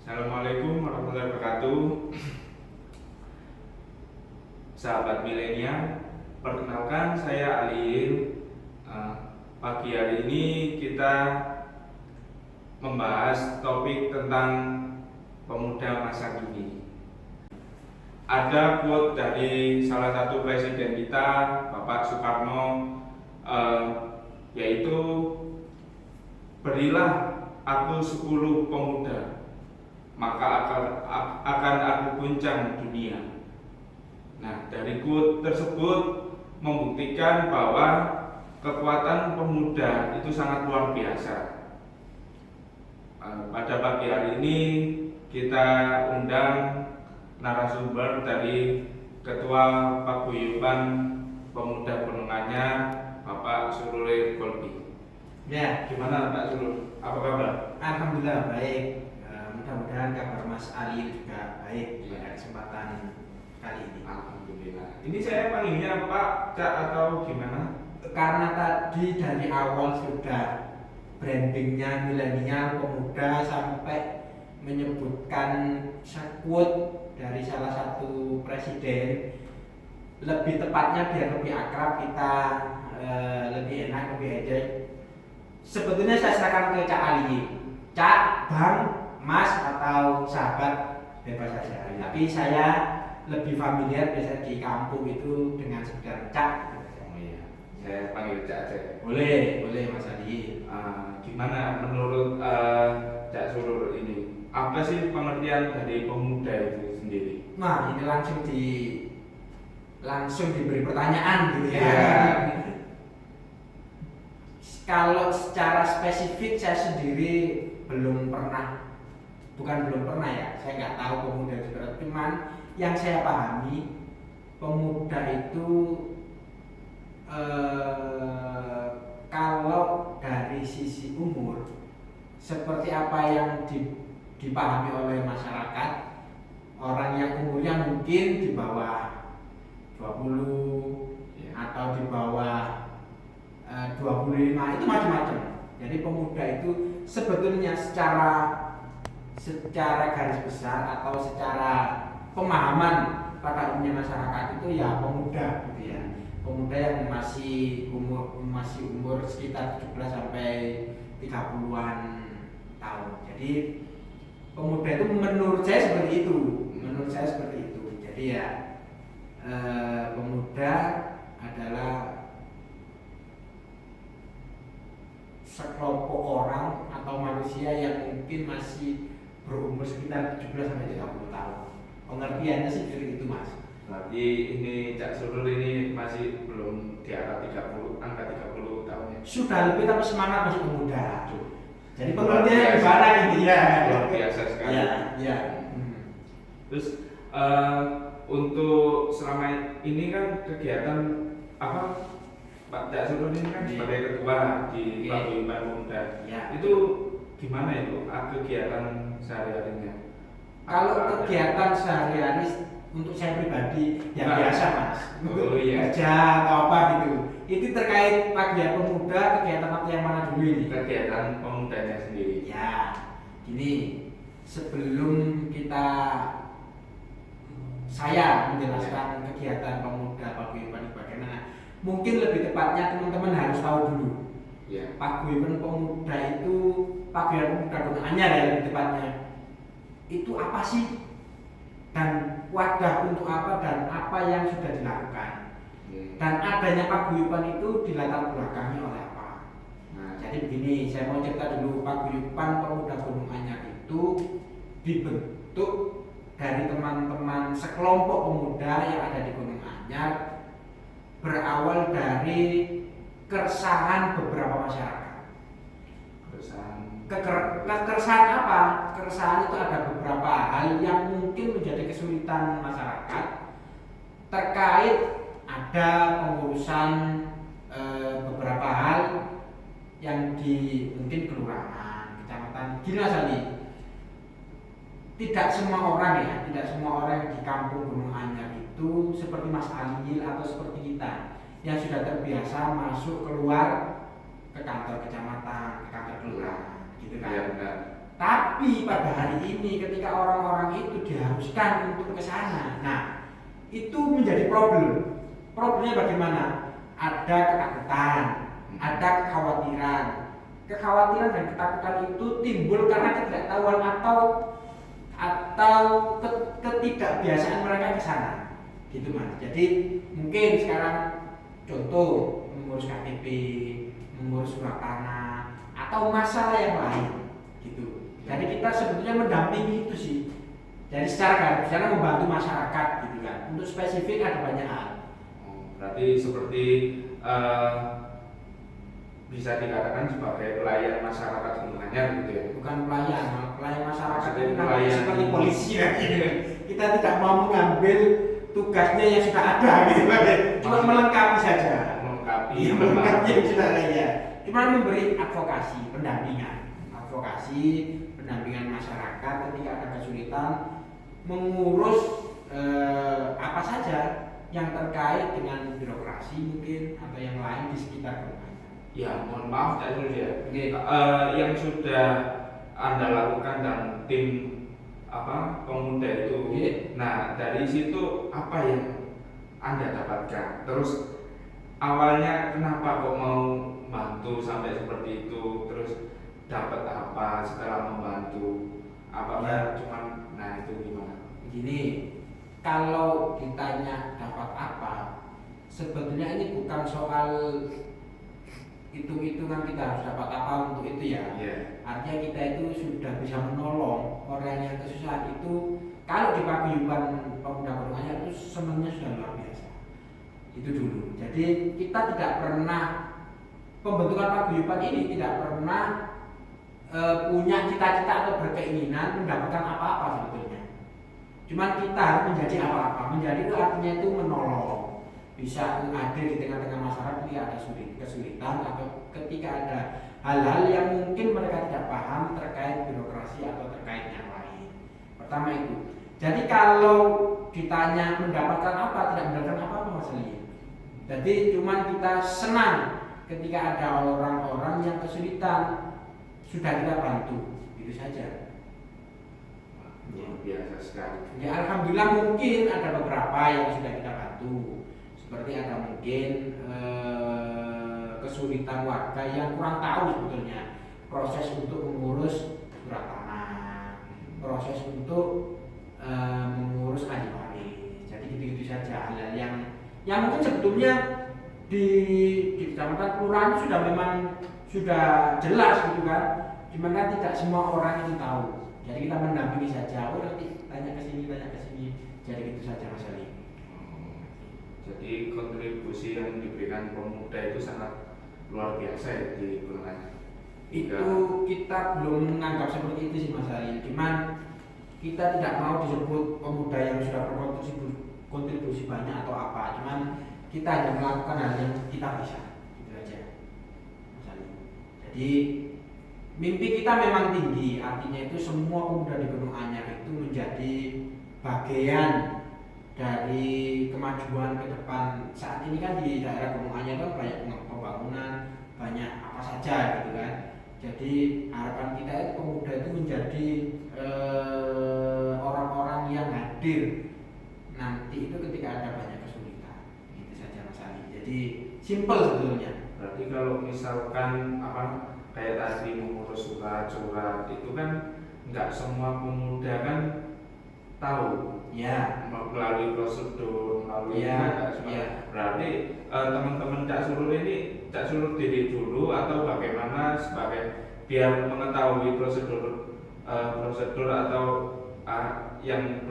Assalamualaikum warahmatullahi wabarakatuh. Sahabat milenial, perkenalkan saya Aliil. Pagi hari ini kita membahas topik tentang pemuda masa kini. Ada quote dari salah satu presiden kita, Bapak Soekarno, yaitu berilah aku 10 pemuda, maka akan aku guncang dunia. Nah, dari quote tersebut membuktikan bahwa kekuatan pemuda itu sangat luar biasa. Pada pagi hari ini kita undang narasumber dari Ketua Paguyuban Pemuda Gunung Anyar, Bapak Surulil Kolbi. Ya, Gimana Pak Surul? Apa kabar? alhamdulillah baik. Mudah-mudahan kabar Mas Ali juga baik pada kesempatan kali ini. Alhamdulillah. Ini saya panggilnya Pak, Cak atau gimana? Karena tadi dari awal sudah brandingnya milenial pemuda sampai menyebutkan quote dari salah satu presiden, lebih tepatnya biar lebih akrab kita, lebih enak, lebih aja. Sebetulnya saya serahkan ke Cak Ali, Cak, Bang, Mas atau sahabat bebas saja. Tapi saya lebih familiar biasa di kampung itu dengan sekedar Cak. Oh iya, saya panggil Cak aja. Boleh Mas Ali. Gimana menurut Cak Surul ini? Apa sih pengertian dari pemuda itu sendiri? Nah, ini langsung diberi pertanyaan gitu ya. Yeah. Kalau secara spesifik saya sendiri belum pernah ya, saya nggak tahu pemuda itu berat. Cuman yang saya pahami pemuda itu kalau dari sisi umur seperti apa yang dipahami oleh masyarakat, orang yang umurnya mungkin di bawah 20 atau di bawah 25 itu macam-macam. Jadi pemuda itu sebetulnya secara garis besar atau secara pemahaman pada umumnya masyarakat itu ya pemuda gitu ya. Pemuda yang masih umur sekitar 17 sampai 30-an tahun. Jadi pemuda itu menurut saya seperti itu. Jadi ya pemuda adalah sekelompok orang atau manusia yang mungkin masih berumur sekitar 17 sampai 30 tahun. Pengertiannya sih seperti itu, Mas. Berarti ini Cak Surul ini masih belum di angka 30 tahun ya? Sudah lebih tapi semangat masih pemuda. Jadi Luar pengertiannya biasa. gimana gitu ya? Luar biasa sekali. Ya. Terus untuk selama ini kan kegiatan apa Pak Cak Surul ini kan sebagai ketua di Paguyuban Pemuda, itu gimana itu kegiatan sehari-harinya? Kalau kegiatan sehari-hari untuk saya pribadi yang biasa, Mas, untuk kerja atau apa gitu, itu terkait paguyuban pemuda, kegiatan apa yang mana dulu ini? Kegiatan pemudanya sendiri. Ya, gini, sebelum saya menjelaskan kegiatan pemuda paguyuban itu bagaimana, mungkin lebih tepatnya teman-teman harus tahu dulu. Paguyuban pemuda itu, paguyuban pemuda Gunung Anyar ya lebih tepatnya. Itu apa sih? Dan wadah untuk apa dan apa yang sudah dilakukan? Dan adanya paguyuban itu dilatar belakangi oleh apa? Nah, jadi begini, saya mau cerita dulu. Paguyuban Pemuda Gunung Anyar itu dibentuk dari teman-teman sekelompok pemuda yang ada di Gunung Anyar, berawal dari keresahan beberapa masyarakat. Keresahan apa? Keresahan itu ada beberapa hal yang mungkin menjadi kesulitan masyarakat terkait ada pengurusan beberapa hal yang di mungkin kelurahan, kecamatan. Gini Mas Ali, tidak semua orang di kampung Gunung Anyar itu seperti Mas Aliil atau seperti kita yang sudah terbiasa masuk keluar ke kantor kecamatan, ke kantor kelurahan, gitu kan. Iya benar. Tapi pada hari ini ketika orang-orang itu diharuskan untuk ke sana, nah itu menjadi problem. Problemnya bagaimana? Ada ketakutan, ada kekhawatiran. Kekhawatiran dan ketakutan itu timbul karena ketidaktahuan atau ketidakbiasaan mereka ke sana. Gitu Mas. Jadi mungkin sekarang contoh mengurus KTP, mengurus surat tanah atau masalah yang lain gitu. Jadi kita sebetulnya mendampingi itu sih. Jadi secara membantu masyarakat gitu kan. Untuk spesifik ada banyak hal. Berarti seperti bisa dikatakan sebagai pelayan masyarakat sebenarnya gitu ya. Bukan pelayan masyarakat itu pelayan seperti polisi ya. Kita tidak mau mengambil tugasnya yang sudah ada gitu kan. Cuma melengkapi saja. Melengkapi yang sudah ada ya. Cuma memberi advokasi, pendampingan masyarakat ketika ada kesulitan mengurus apa saja yang terkait dengan birokrasi mungkin atau yang lain di sekitar rumah. Ya, mohon maaf Cak Sul ya. Yang sudah Anda lakukan dan tim pemuda itu. Nah, dari situ apa yang Anda dapatkan? Terus awalnya kenapa kok mau bantu sampai seperti itu? Terus dapat apa setelah membantu? Apakah cuman itu gimana? Begini, kalau ditanya dapat apa, sebetulnya ini bukan soal hitung-hitungan kita harus dapat apa untuk itu ya. Artinya kita itu sudah bisa menolong orang yang kesusahan itu. Kalau di paguyuban pemuda Gunung Anyar itu senangnya sudah luar biasa. Itu dulu. Jadi kita tidak pernah pembentukan paguyuban ini tidak pernah punya cita-cita atau berkeinginan mendapatkan apa-apa sebetulnya. Cuman kita harus menjadi apa-apa. Menjadi itu artinya itu menolong. Bisa hadir di tengah-tengah masyarakat ketika ada kesulitan atau ketika ada hal-hal yang mungkin mereka tidak paham terkait birokrasi atau terkait yang lain. Pertama itu. Jadi kalau ditanya mendapatkan apa, tidak mendapatkan apa masalahnya. Jadi cuman kita senang ketika ada orang-orang yang kesulitan sudah kita bantu, itu saja. Luar biasa sekali. Ya alhamdulillah mungkin ada beberapa yang sudah kita bantu. Seperti ada mungkin kesulitan warga yang kurang tahu sebetulnya proses untuk mengurus surat tanah, proses untuk mengurus ahli waris. Jadi gitu-gitu saja hal yang mungkin sebetulnya di kecamatan kelurahan sudah jelas gitu kan. Cuman kan tidak semua orang itu tahu. Jadi kita mendampingi saja. Nanti tanya ke sini. Jadi gitu saja Mas Ali. Jadi kontribusi yang diberikan pemuda itu sangat luar biasa ya di Gunung Anyar. Itu kita belum menganggap seperti itu sih Mas Ali. Cuman kita tidak mau disebut pemuda yang sudah berkontribusi banyak atau apa. Cuman kita hanya melakukan hal yang kita bisa. Gitu aja Mas Ali. Jadi mimpi kita memang tinggi. Artinya itu semua pemuda di Gunung Anyar itu menjadi bagian dari kemajuan ke depan. Saat ini kan di daerah Gunung Anyar kan banyak pembangunan, banyak apa saja gitu kan. Jadi harapan kita itu pemuda itu menjadi orang-orang yang hadir nanti itu ketika ada banyak kesulitan. Gitu saja Mas Ali. Jadi simple sebetulnya. Berarti kalau misalkan kayak tadi mengurus surat itu kan nggak semua pemuda kan tahu. Ya, melalui prosedur, berarti teman-teman Cak Sulur ini Cak Sulur diri dulu atau bagaimana sebagai biar mengetahui prosedur atau yang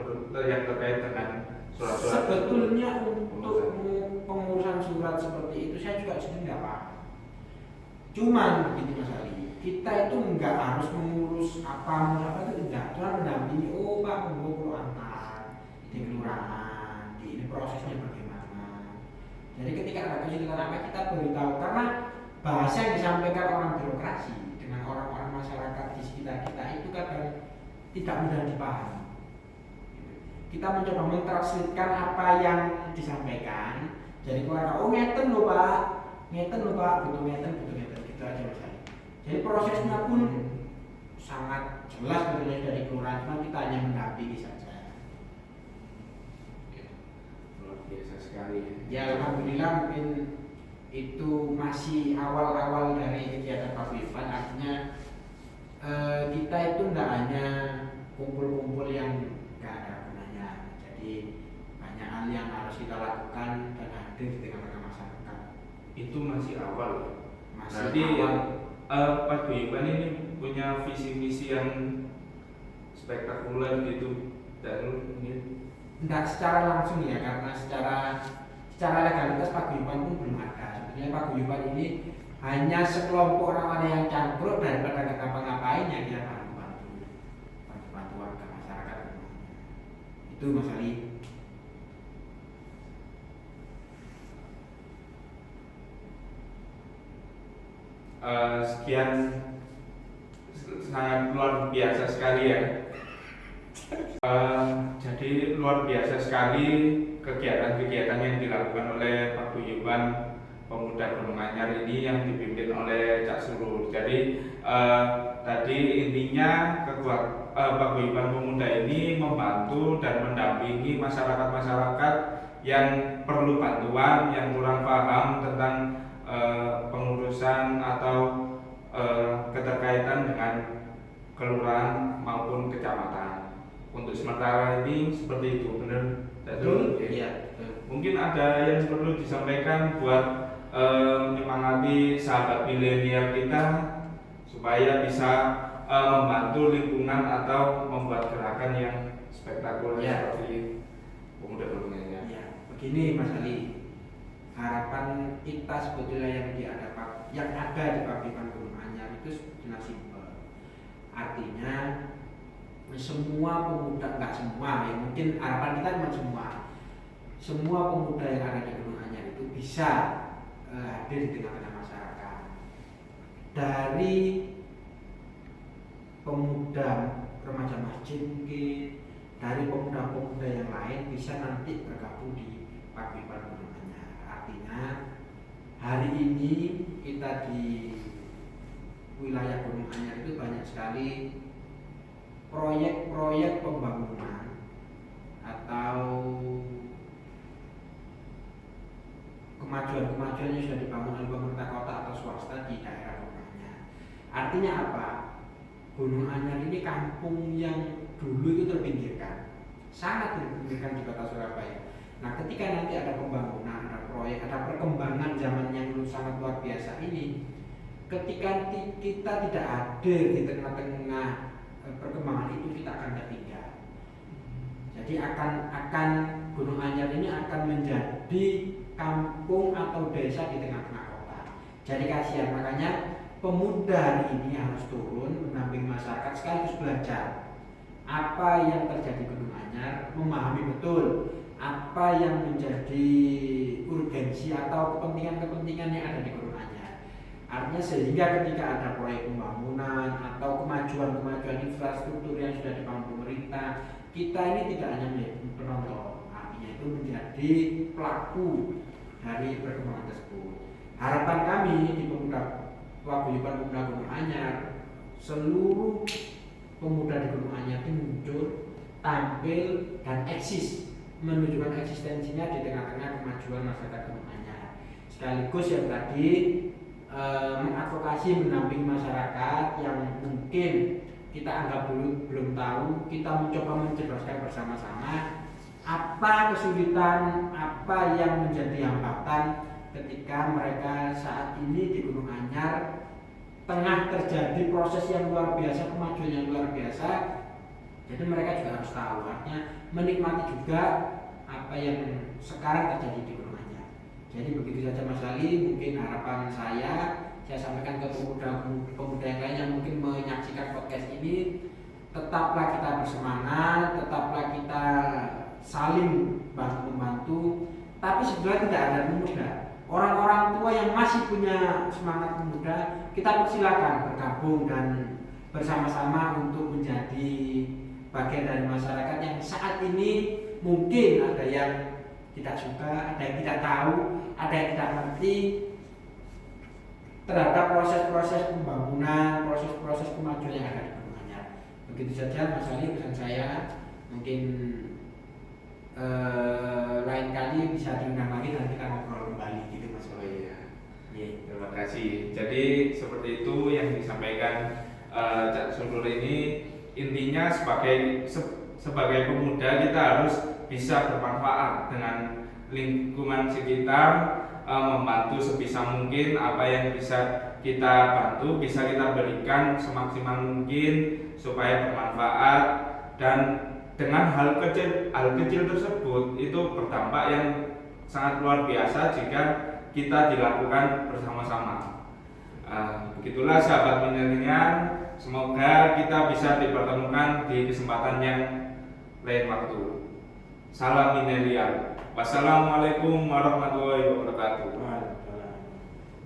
terkait dengan surat-surat. Sebetulnya untuk pengurusan surat seperti itu saya juga sebenarnya nggak paham. Cuman begini Mas Ali, kita itu nggak harus mengurus apa itu tidak, cuma mendampingi. Pak perlu antar di kelurahan, ini prosesnya bagaimana. Jadi ketika ada kesulitan apa kita beritahu, karena bahasa yang disampaikan orang birokrasi dengan orang-orang masyarakat di sekitar kita itu kadang tidak mudah dipahami. Kita mencoba mentranslitkan apa yang disampaikan. Jadi kalau ngeten loh Pak, butuh ngeten gitu aja Mas. Jadi prosesnya pun sangat jelas betulnya dari kelurahan, cuma kita hanya mendampingi saja. Luar biasa sekali. Ya alhamdulillah mungkin itu masih awal-awal dari kegiatan paguyuban, artinya kita itu tidak hanya kumpul-kumpul yang nggak ada gunanya, jadi banyak hal yang harus kita lakukan dan hadir di tengah-tengah masyarakat. Itu masih awal. Masih Berarti awal. paguyuban ini punya visi misi yang spektakuler gitu, dan mungkin Tidak secara langsung ya, karena secara legalitas paguyuban pun belum ada. Sebetulnya paguyuban ini hanya sekelompok orang-orang yang cangkruk, daripada nggak ngapa-ngapain ya kita bantu warga masyarakat. Itu Mas Ali. Sekian, sangat luar biasa sekali ya. Jadi luar biasa sekali kegiatan-kegiatan yang dilakukan oleh Paguyuban Pemuda Gunung Anyar ini yang dipimpin oleh Cak Surur. Jadi tadi intinya Paguyuban Pemuda ini membantu dan mendampingi masyarakat-masyarakat yang perlu bantuan, yang kurang paham tentang pengurusan atau keterkaitan dengan kelurahan maupun kecamatan. Untuk sementara ini seperti itu, benar? Betul? Iya. Mungkin ada yang perlu disampaikan buat menyemangati sahabat milenial kita supaya bisa membantu lingkungan atau membuat gerakan yang spektakuler seperti Pemuda Gunung Anyar. Ya, begini Mas Ali, harapan kita sebetulnya yang ada di Paguyuban Gunung Anyar itu sebetulnya simpel. Artinya semua pemuda, enggak semua ya, mungkin harapan kita cuma semua pemuda yang ada di Gunung Anyar itu bisa hadir di tengah-tengah masyarakat. Dari pemuda remaja masjid mungkin, dari pemuda-pemuda yang lain bisa nanti bergabung di Paguyuban Gunung Anyar. Artinya hari ini kita di wilayah Gunung Anyar itu banyak sekali proyek-proyek pembangunan atau kemajuan-kemajuan yang sudah dibangun oleh pemerintah kota atau swasta di daerah Gunung Anyar. Artinya apa? Gunung Anyar ini kampung yang dulu itu terpinggirkan, sangat terpinggirkan di kota Surabaya. Nah, ketika nanti ada pembangunan, ada proyek, ada perkembangan zaman yang sangat luar biasa ini, ketika kita tidak hadir di tengah-tengah perkembangan itu, kita akan tertinggal. Jadi akan Gunung Anyar ini akan menjadi kampung atau desa di tengah-tengah kota. Jadi kasihan, makanya pemuda hari ini harus turun mendampingi masyarakat sekaligus belajar apa yang terjadi di Gunung Anyar, memahami betul apa yang menjadi urgensi atau kepentingan-kepentingan yang ada di Gunung Anyar. Artinya sehingga ketika ada proyek pembangunan atau kemajuan-kemajuan infrastruktur yang sudah dibangun pemerintah, kita ini tidak hanya menjadi penonton, artinya itu menjadi pelaku dari perkembangan tersebut. Harapan kami di Paguyuban Pemuda Gunung Anyar, seluruh pemuda di Gunung Anyar itu muncul, tampil dan eksis, menunjukkan eksistensinya di tengah-tengah kemajuan masyarakat Gunung Anyar. Sekaligus yang tadi mengadvokasi, mendampingi masyarakat yang mungkin kita anggap dulu belum tahu, kita mencoba mencerdaskan bersama-sama apa kesulitan, apa yang menjadi hambatan ketika mereka saat ini di Gunung Anyar tengah terjadi proses yang luar biasa, kemajuan yang luar biasa. Jadi mereka juga harus tahu, artinya menikmati juga apa yang sekarang terjadi di Gunung Anyar. Jadi begitu saja Mas Ali, mungkin harapan saya sampaikan ke pemuda yang lain yang mungkin menyaksikan podcast ini, tetaplah kita bersemangat, tetaplah kita saling bantu-membantu, tapi sebenarnya tidak ada pemuda. Orang-orang tua yang masih punya semangat pemuda, kita persilakan bergabung dan bersama-sama untuk menjadi bagian dari masyarakat yang saat ini mungkin ada yang tidak suka, ada yang tidak tahu, ada yang tidak ngerti terhadap proses-proses pembangunan, proses-proses kemajuan yang ada di Gunung Begitu saja Mas Ali pesan saya. Mungkin lain kali bisa diundang lagi dan kita ngobrol kembali gitu Mas. Oh iya. Iya. Terima kasih. Jadi seperti itu yang disampaikan Cak Surul ini, intinya sebagai pemuda kita harus bisa bermanfaat dengan lingkungan sekitar, membantu sebisa mungkin apa yang bisa kita bantu, bisa kita berikan semaksimal mungkin supaya bermanfaat, dan dengan hal kecil tersebut itu berdampak yang sangat luar biasa jika kita dilakukan bersama-sama. Begitulah sahabat milenial, semoga kita bisa dipertemukan di kesempatan yang lain waktu. Salam milenial. Wassalamualaikum warahmatullahi wabarakatuh.